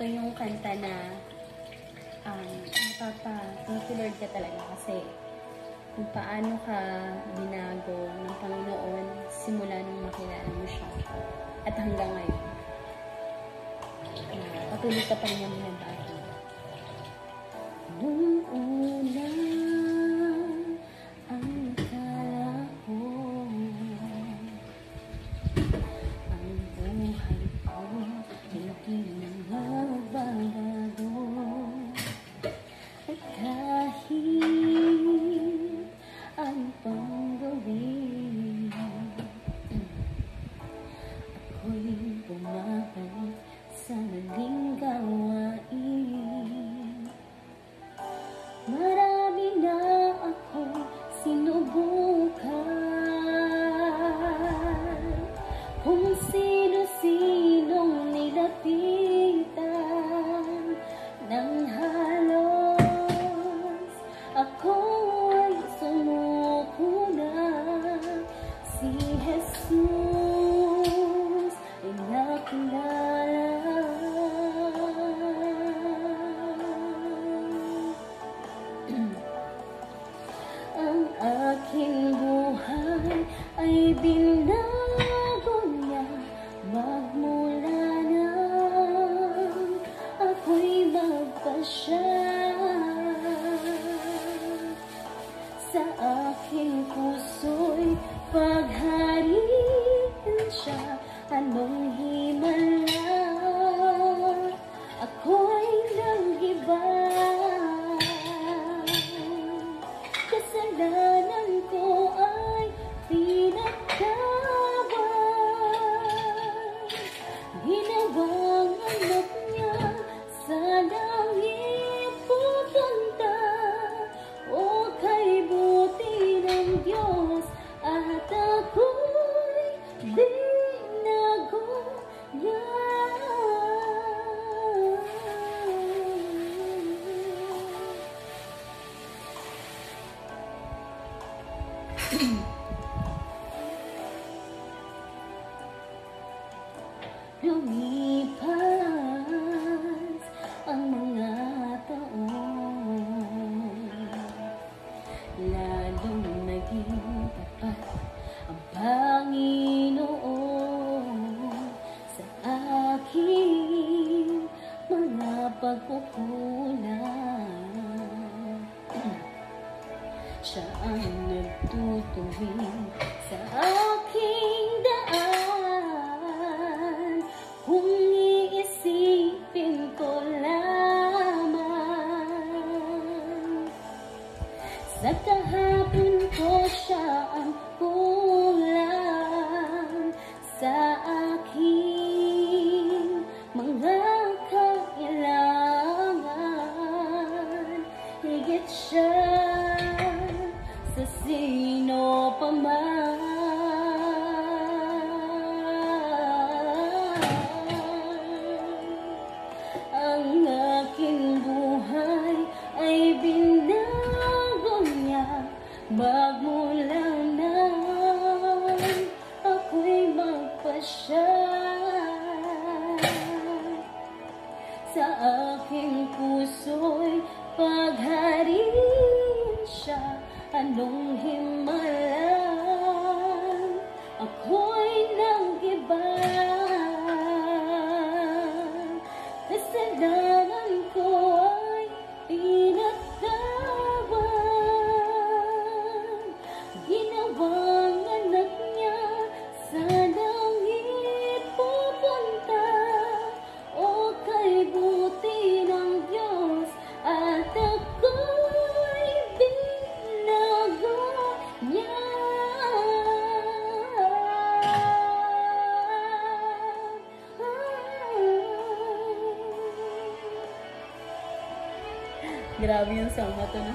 ito yung kanta na napapa-considered ka talaga kasi kung paano ka binago ng Panginoon simula nung makilala mo siya at hanggang ngayon. Patuloy ka pa rin yung binabago. Nung una ang akala ko ang buhay ko hindi magbabago at kahit ano pang gawin ako'y bumabalik sa naging gawain. Marami na akong sinubukan kung sino-sinong nilapitan ng halos ako'y sumuko na. Si Jesus ay nakilala. Ang aking buhay ay binago niya magmula nang ako'y magpasya. Sa aking puso'y paghariin siya. Anong himala ako'y nag-iba. Kasalanan ko ay pinagtawan. Ginawang anak niya sa langit pupunta. O kay buti ng Diyos at ako'y binago niya. Lumipas ang mga taon, lalong naging tapat ang Panginoon sa aking mga pagkukulang. Siya ang nagtutuwing sa aking daan. Kung iisipin ko lamang, sa kahapon ko siya ang kulang. Sa aking mga kailangan, higit siya sa sino pa man. Ang aking buhay ay binago niya magmula nang ako'y magpasya. Sa aking puso'y paghariin siya. Anong himala ako'y nag-iba. Kasalanan ko ay pinagtawan. Ginawang anak niya sa langit pupunta. O kay buti ng Diyos at ako'y binago niya. Grabe yung song na to, no?